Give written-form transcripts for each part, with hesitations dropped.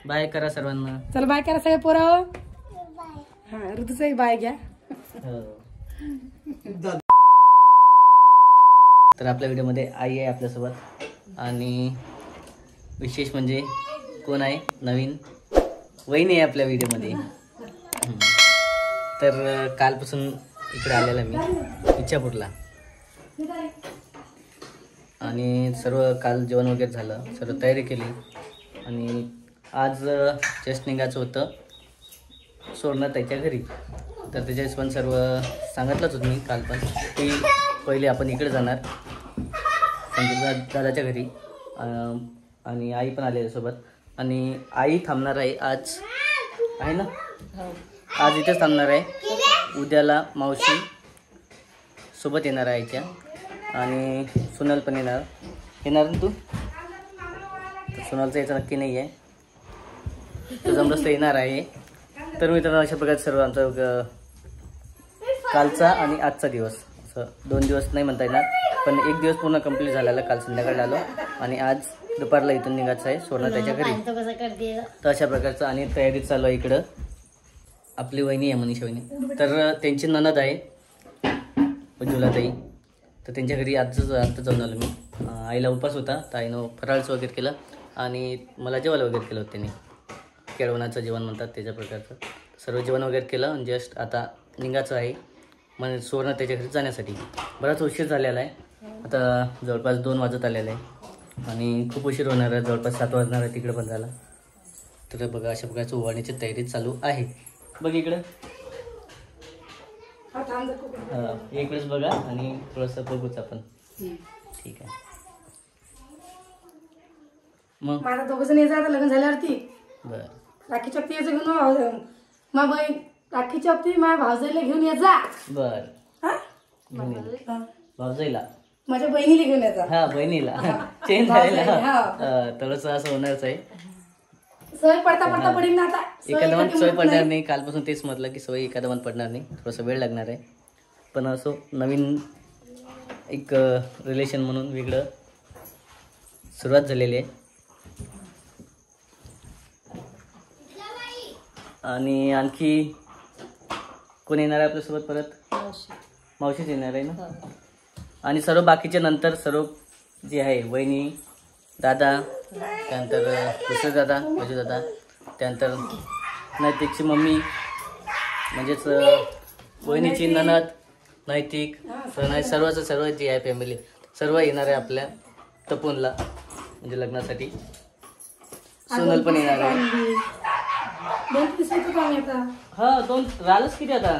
Bye करा सर्वांना. चल बाय करा सगळे पोरं. हा ऋतूचाही बाय घ्या. तर आपल्या व्हिडिओमध्ये आई आहे आपल्यासोबत आणि विशेष म्हणजे कोण आहे नवीन वहिनी आहे आपल्या व्हिडिओमध्ये. तर कालपासून इकडे आलेला मी इच्छापूरला आणि सर्व काल जेवण वगैरे झालं, सर्व तयारी केली आणि आज जस्ट निघायचं होतं सोडणं त्याच्या घरी. तर त्याच्या हिशोबाने सर्व सांगितलंच होतं मी काल पण की पहिले आपण इकडे जाणार दादाच्या घरी आणि आई पण आली सोबत आणि आई थांबणार आहे आज आहे ना, आज इथेच थांबणार आहे. उद्याला मावशी सोबत येणार आहे आईच्या आणि सोनल पण येणार ना तू. सोनलचं यायचं नक्की नाही आहे, तो जमरस्त येणार आहे. तर मित्रांनो अशा प्रकारे सर्व आमचा कालचा आणि आजचा दिवस असं 2 दिवस नाही म्हणता येणार पण 1 दिवस पूर्ण कंप्लीट झालेला. काल संध्याकाळी आलो आणि आज दुपारला इथून निघायचं आहे सोडणं त्याच्या घरी. तर अशा प्रकारचं आणि तयारी चालू आहे. इकडं आपली वहिनी आहे मनीषा वहिनी, तर त्यांची ननद आहे उज्ज्वलाताई, तर त्यांच्या घरी आत्ता जाऊन आलो मी. आईला उपास होता तर आईनं फराळचं वगैरे केलं आणि मला जेवायला वगैरे केलं होतं त्यांनी, केळवणाचं जेवण म्हणतात त्याच्या प्रकारचं सर्व जेवण वगैरे केलं आणि जस्ट आता निघायचं आहे म्हणजे सोडणं त्याच्या घरी जाण्यासाठी. बराच उशीर झालेला आहे, आता जवळपास 2 वाजत आलेला आहे आणि खूप उशीर होणार आहे, जवळपास 7 वाजणार आहे तिकडे पण झाला. तर बघा अशा प्रकारचं उभारण्याची तयारी चालू आहे. बघ इकडं एक वेळेस बघा आणि थोडंसं बघूच आपण. ठीक आहे मग माझा 2 जण यायचं आता लग्न झाल्यावरती. बरं राखी चपटी यायचं घेऊन मग बाई राखी चपटी माझ्या भावजाईला घेऊन यायचा. बरं भावजाईला माझ्या बहिणीला घेऊन यायचा. हा बहिणीला चेंज झालेला थोडंसं असं होणारच आहे. सवय पडता पडता पडेल ना आता. एखादा सवय पडणार नाही, कालपासून तेच म्हटलं की सवय एखादा पडणार नाही, थोडंसं वेळ लागणार आहे. पण असं नवीन एक रिलेशन म्हणून वेगळं सुरुवात झालेली आहे. आणि आणखी कोण येणार आहे आपल्यासोबत परत? मावशीच येणार आहे ना. आणि सर्व बाकीचे नंतर सर्व जे आहे वहिनी दादा, त्यानंतर दुसरे दादा माझे दादा, त्यानंतर नैतिकची मम्मी म्हणजेच वहिनीची ननद नैतिक सर्व जी आहे फॅमिली सर्व येणार आहे आपल्या तपोनला म्हणजे लग्नासाठी. सोनल पण येणार आहे. हा 2 राहिलंच किती आता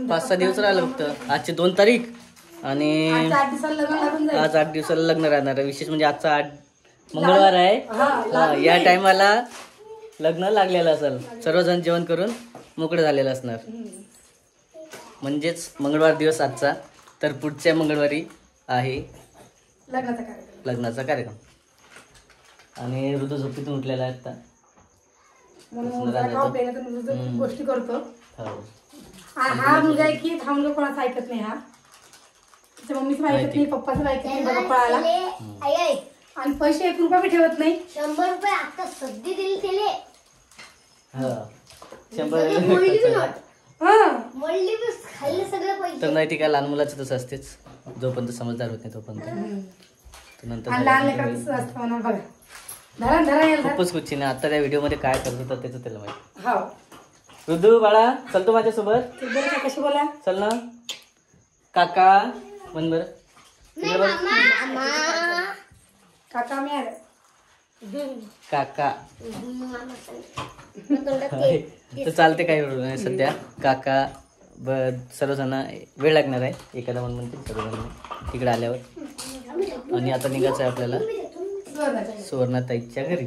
5-6 दिवस राहिलं फक्त. आजची 2 तारीख आणि आज 8 दिवसाला लग्न राहणार आहे. विशेष म्हणजे आजचा 8 मंगळवार आहे. या टायमाला लग्न लागलेलं असेल, सर्वजण जेवण करून मोकळे झालेलं असणार म्हणजेच मंगळवार दिवस आजचा. तर पुढच्या मंगळवारी आहे लग्नाचा कार्यक्रम आणि ऋतू झोपेतून उठलेला आहे आता. गोष्टी करतो. हा मुलगा आहे की थांबलो कोणाचं ऐकत नाही. हा त्याच्या मम्मीचं ऐकत नाही, पप्पाचं ऐकत नाही. बघा पळाला आणि पैसे 1 रुपया बी ठेवत नाही. 100 रुपये आता सध्या दिली त्याले. 100 खाल्ले सगळे पैसे. तर नाही ती काय लहान मुलाचं तसं असतेच, जोपर्यंत समजदार होत नाही तोपर्यंत. नंतर खूपच कुछ नाही. आता त्या व्हिडिओ मध्ये काय करत होता त्याचं त्याला माहिती. ऋतू बाळा चलतो माझ्यासोबत. कशी बोला चल ना काका म्हण बरं. काका काका तर चालते काही सध्या. काका सर्वजण वेळ लागणार आहे एखादा म्हणते सर्वजण तिकडे आल्यावर. आणि आता निघायचं आहे आपल्याला सुवर्णाताईच्या घरी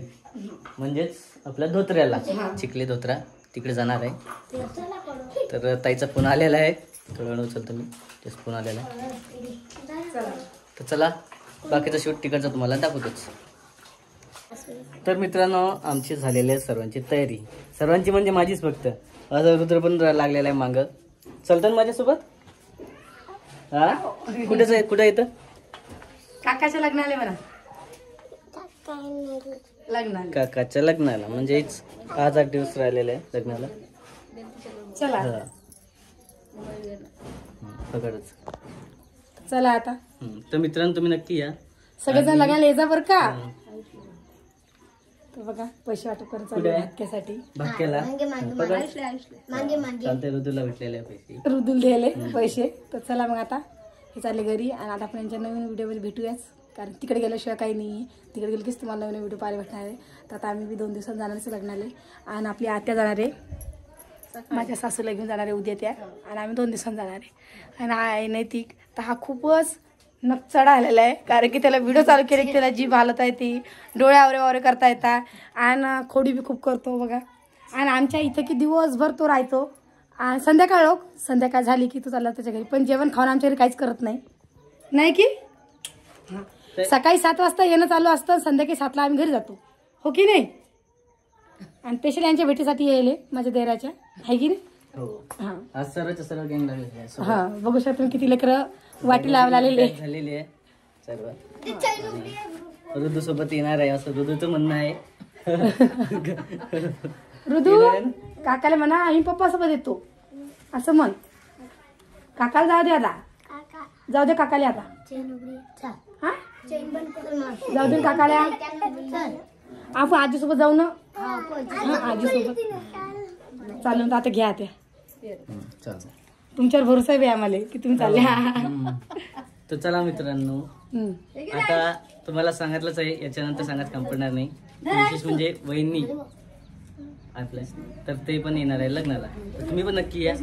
म्हणजेच आपल्या धोत्र्याला, चिखले धोत्रा तिकडे जाणार आहे. तर ताईचा फोन आलेला आहे, थोडा वेळ उचलतो मी, तेच फोन आलेला आहे. तर चला बाकीचा शूट तिकडचा तुम्हाला दाखवतोच. तर मित्रांनो आमची झालेली आहे सर्वांची तयारी, सर्वांची म्हणजे माझीच फक्त. असं रुद्र पण लागलेला आहे मागं. चलतं ना माझ्यासोबत? हा कुठं येतं? काकाच्या लग्नाला म्हणा. लग्नाला. काकाच्या लग्नाला, म्हणजेच आज 8 दिवस राहिलेले आहे लग्नाला. चला हा. पकडच. चला आता तर मित्रांनो तुम्ही नक्की या. सगळेजण लग्नाला ये जा बरं का. तर बघा पैसे वाटप करत चालू कुठे? भाक्यासाठी. भाक्याला मागे चालतंय, ऋतूला भेटलेले पैसे. रुदूल द्यायले पैसे. तर चला मग आता हे चालले घरी आणि आता आपण यांच्या नवीन व्हिडिओमध्ये भेटूयाच. कारण तिकडे गेल्याशिवाय काही नाही आहे. तिकडे गेलं कीच तुम्हाला नवीन व्हिडिओ पाहायला भेटणार आहे. तर आता आम्ही 2 दिवसात जाणारच लग्नाला आणि आपली आत्या जाणार आहे. माझ्या सासूला घेऊन जाणार आहे उद्या त्या आणि आम्ही 2 दिवसांनी जाणार आहे. आणि हा नैतिक तर हा खूपच नकचडा आलेला आहे. कारण की त्याला व्हिडिओ चालू केले की त्याला जीभ हालत आहे, ती डोळे आवरे वावरे करता येतात आणि खोडी बी खूप करतो बघा. आणि आमच्या इथं की दिवसभर तो राहतो आणि संध्याकाळ झाली की तो चालला त्याच्या घरी. पण जेवण खाऊन आमच्या घरी काहीच करत नाही. नाही की सकाळी 7 वाजता येणं चालू असतं, संध्याकाळी 7ला आम्ही घरी जातो. हो की नाही. आणि स्पेशल यांच्या भेटीसाठी यायले माझ्या देराच्या आहे की नाही. हो. आज सर्व गँग लागलेली आहे. हा बघू शकतो तुम्ही किती लेकरं वाटी लावलेले झालेली आहे सर्व. ऋतू सोबत येणार आहे असं ऋतूचं म्हणणं आहे. ऋतू काकाला म्हणा आम्ही पप्पा सोबत येतो असं म्हण. काकाला जाऊ दे आता. जाऊ दे काकाला आता. हा जाऊ दे काकाला. आपण आजीसोबत जाऊ ना. आजीसोबत चालून आता घ्या त्या. तुमच्यावर भरोसा आहे आम्हाला की तुम्ही चालले. तर चला मित्रांनो आता तुम्हाला सांगितलंच आहे, याच्यानंतर सांगत काम पडणार नाही. विशेष म्हणजे वहिनी आपल्या तर ते पण येणार आहे लग्नाला. तर तुम्ही पण नक्की या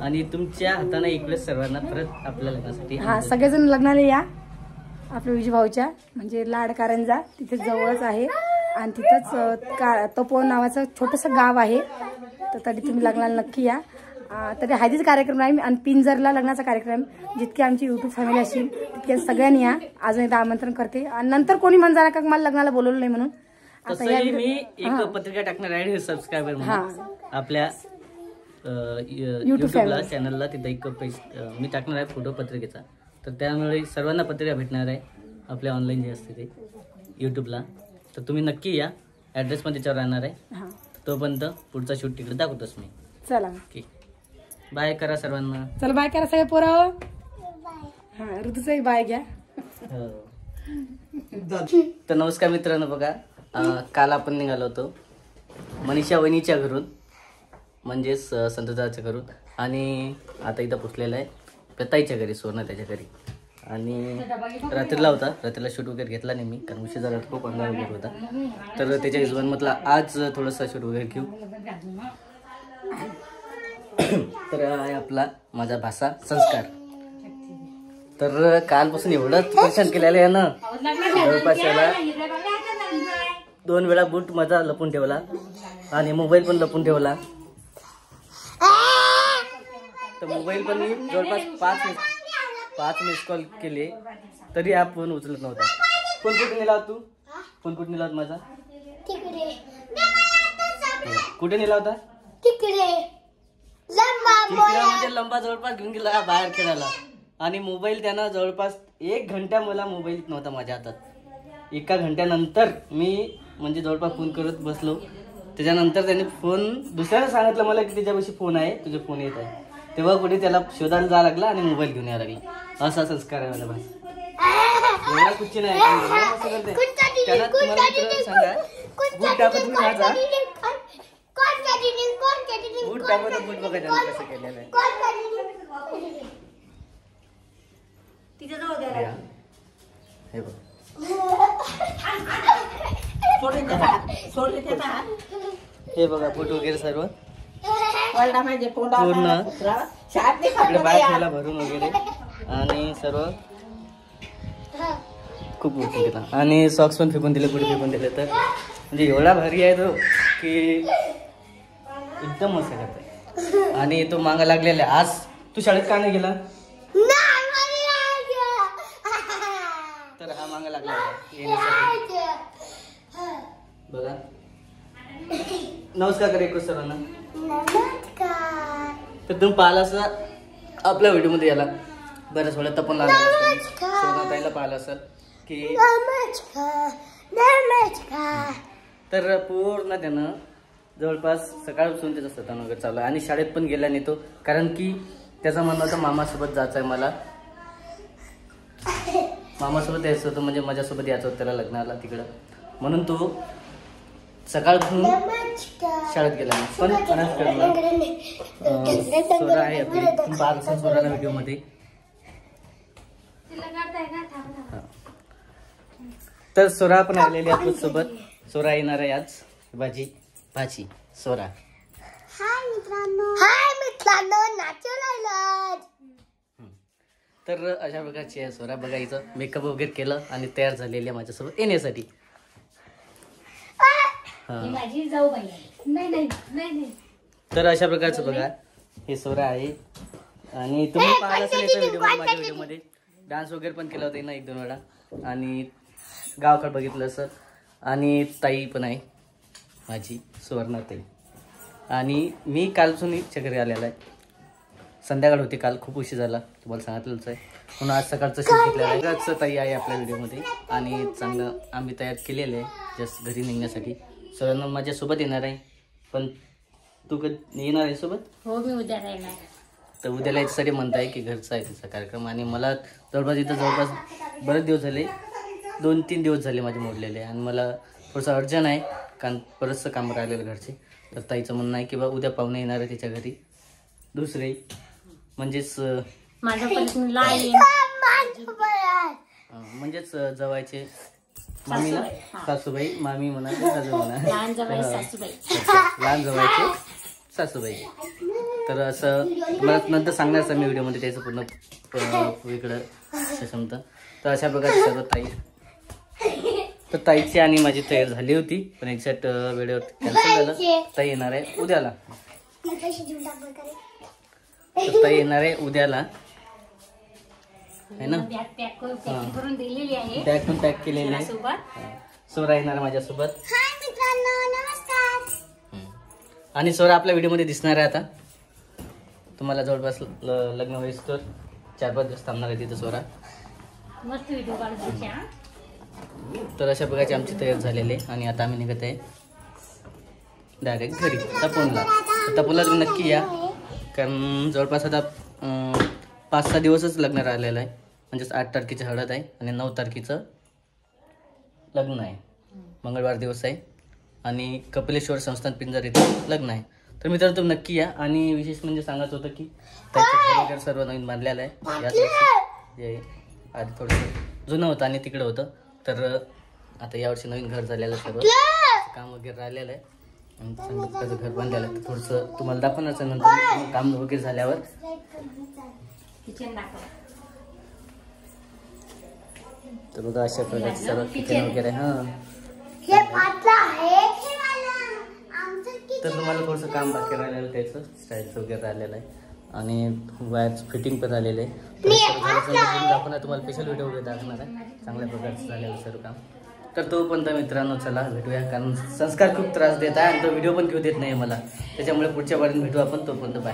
आणि तुमच्या हाताने एक वेळेस सर्वांना परत आपल्या लग्नासाठी. हा सगळेजण लग्नाला या. आपल्या विजय भाऊच्या म्हणजे लाड कारंजा तिथे जवळच आहे आणि तिथंच तपोवन नावाचं छोटंसं गाव आहे. तर तरी तुम्ही लग्नाला नक्की या. तरी हळदीचा कार्यक्रम आहे आणि पिंजरला लग्नाचा कार्यक्रम. जितकी आमची युट्यूब फॅमिली असेल तितक्या सगळ्यांनी या. अजून एकदा आमंत्रण करते. आणि नंतर कोणी म्हणणार का मला लग्नाला बोलवलं नाही म्हणून. तसंही मी एक पत्रिका टाकणार आहे सबस्क्रायबर म्हणून आपल्या युट्यूबला चॅनलला. तिथं एक मी टाकणार आहे फोटो पत्रिकेचा. तर त्यामुळे सर्वांना पत्रिका भेटणार आहे आपल्या ऑनलाईन जे असते ते युट्यूबला. तर तुम्ही नक्की या. ॲड्रेस पण त्याच्यावर राहणार आहे. तोपर्यंत पुढचा शूट तिकडे दाखवतोच मी. चला ओके बाय करा सर्वांना. चला बाय करा सगळे पोरं. हा ऋतूचा एक बाय घ्या. तर नमस्कार मित्रांनो बघा काल आपण निघालो होतो मनीषा वहिनीच्या घरून म्हणजेच संतदाच्या घरून आणि आता इथं पोचलेलं आहे आपल्या ताईच्या घरी सोना त्याच्या घरी. आणि रात्रीला होता. रात्रीला शूट वगैरे घेतला नाही मी कारण उशीर झाला खूप अंधार वगैरे होता. तर त्याच्या हिशोबाने म्हटलं आज थोडंसं शूट वगैरे घेऊ. तर आहे आपला माझा भाषा संस्कार. तर कालपासून एवढं परेशान केलेलं आहे ना. जवळपास याला 2 वेळा बूट माझा लपून ठेवला आणि मोबाईल पण लपून ठेवला. तर मोबाईल पण मी जवळपास 5 मिस कॉल केले तरी हा फोन उचलत नव्हता. फोन कुठे नेला होता तू? फोन कुठे नेला होता माझा? कुठे नेला होता? म्हणजे लंबा जवळपास घेऊन गेला बाहेर खेळायला. आणि मोबाईल त्यानं जवळपास 1 घंटा मला मोबाईल नव्हता माझ्या हातात. 1 घंट्यानंतर मी म्हणजे जवळपास फोन करत बसलो. त्याच्यानंतर त्याने फोन दुसऱ्याला सांगितलं मला की त्याच्यापाशी फोन आहे, तुझे फोन येत आहे. तेव्हा कुठे त्याला शोधायला जायला लागला आणि मोबाईल घेऊन यायला लागला. असा संस्कार आहे मला भाई. एवढा कुछ नाही. त्याला तुम्हाला मित्र सांगा बूट टाकत तुम्ही माझा बूट टाकत बूट बघा त्यानं कसं केलेलं आहे. हे बघ हे बघा फोटो वगैरे सर्व पूर्ण इकडे बाहेर ठेवला भरून वगैरे आणि सर्व खूप उठून गेला. आणि सॉक्स पण फेकून दिले कुठे फेकून दिले. तर म्हणजे एवढा भारी आहे तो की एकदम मस्त करते. आणि तो मागा लागलेला आहे. आज तू शाळेत का नाही गेला? तर हा मागा लागला येण्यासाठी. बघा नमस्कार करा एक सर्वांना. तर तुम्ही पाहिला असं आपल्या व्हिडिओमध्ये याला बऱ्याच वेळा तपन लागला ताईला पाहिलं असेल की तर पूर्ण त्यानं जवळपास सकाळपासून त्याचं सतान वगैरे चालू आहे आणि शाळेत पण गेला नाही तो, कारण की त्याचं म्हणणं होतं मामासोबत जायचं आहे मला, मामासोबत यायचं होतं, म्हणजे माझ्यासोबत यायचं होतं त्याला लग्नाला तिकडं, म्हणून तो सकाळपासून शाळेत गेला नाही. पण अनाथ करणं सोरा आहे आपली, बारसा सोराला व्हिडिओमध्ये. तर सोरा पण आलेली आपल्या सोबत. सोरा येणार आहे आज, भाजी सोरा. हाय मित्रांनो नाचू राहिलो. तर अशा प्रकारची आहे सोरा. बघायचं मेकअप वगैरे केलं आणि तयार झालेली आहे माझ्यासोबत येण्यासाठी. माझी जाऊ बाई नाही. तर अशा प्रकारचं बघा हे सोरा आहे. आणि तुम्ही पाहिलं असेल याचा व्हिडिओ, माझ्या व्हिडिओमध्ये डान्स वगैरे पण केला होता ना 1-2 वेळा, आणि गावाकडे बघितलं असं. आणि ताई पण आहे माझी, सुवर्णा ताई. आणि मी कालपासून इच्छा घरी आलेला आहे. संध्याकाळ होती काल, खूप उशीर झाला तुम्हाला सांगितलंच आहे, म्हणून आज सकाळचं शूट घेतलेलं आहे. आजचं ताई आहे आपल्या व्हिडिओमध्ये आणि चांगलं आम्ही तयार केलेलं आहे जस्ट घरी निघण्यासाठी. सगळ्यांना माझ्यासोबत येणार आहे. पण तू कधी येणार आहे सोबत? हो मी उद्या येणार. तर उद्याला याच्यासाठी म्हणताय की घरचा आहे तिचा कार्यक्रम, आणि मला जवळपास बरेच दिवस झाले, 2-3 दिवस झाले माझे मोडलेले, आणि मला थोडंसं अर्जंट आहे कारण बरंचसं काम राहिलेलं घरचे. तर ताईचं म्हणणं आहे की बा उद्या पाहुणे येणार आहे तिच्या घरी, दुसरे म्हणजेच म्हणजेच जवायचे मामी ना, सासूबाई, मामी म्हणा सासू म्हणा, लहान जवायचे सासूबाई. तर असं मला नंतर सांगणार सर मी व्हिडिओमध्ये त्याचं पूर्ण इकडं क्षमता. तर अशा प्रकारचे सर्व ताई. तर ताईची आणि माझी तयार झाली होती, पण एक्झॅक्ट व्हिडिओ कॅन्सल झालं. ताई येणार आहे उद्याला. तर ताई येणार आहे उद्याला आहे ना. बॅग पण पॅक केलेली आहे. सोरा येणार माझ्यासोबत. आणि सोरा आपल्या व्हिडिओमध्ये दिसणार आहे आता. तुम्हाला जवळपास लग्न होईस तर 4-5 दिवस थांबणार आहे तिथं सोरा. मस्त व्हिडिओ काढायचे. तर अशा प्रकारची आमची तयार झालेली आहे आणि आता आम्ही निघत आहे डायरेक्ट घरी तपोनला. तपोनला तुम्ही नक्की या, कारण जवळपास आता 5-6 दिवसच लग्न राहिलेलं आहे. म्हणजेच 8 तारखेची हळद आहे आणि 9 तारखेचं लग्न आहे, मंगळवार दिवस आहे, आणि कपिलेश्वर संस्थान पिंजर इथे लग्न आहे. तर मित्रांनो तुम्ही नक्की या. आणि विशेष म्हणजे सांगायचं होतं की त्याचं घर वगैरे सर्व नवीन बांधलेलं आहे. याच वर्षी जे आधी थोडंसं जुनं होतं आणि तिकडं होतं, तर आता यावर्षी नवीन घर झालेलं आहे, सर्व काम वगैरे राहिलेलं आहे आणि चांगलं त्याचं घर बांधलेलं आहे. थोडंसं तुम्हाला दाखवण्याचं नंतर काम वगैरे झाल्यावर. किचन दाखव. तर बघा अशा प्रकारचे सर्व किचन वगैरे. हां तर तुम्हाला थोडंसं काम बाकी राहिलेलं त्याचं स्टाईलचं वगैरे राहिलेलं आहे आणि वायर्स फिटिंग पण राहिलेलं आहे. दाखवणार तुम्हाला स्पेशल व्हिडिओ वगैरे दाखवणार आहे चांगल्या प्रकारचं झालेलं सर्व काम. तर तोपर्यंत मित्रांनो चला भेटूया, कारण संस्कार खूप त्रास देत आहे आणि तो व्हिडिओ पण घेऊ देत नाही मला, त्याच्यामुळे पुढच्या वेळेला भेटू आपण. तोपर्यंत बाय.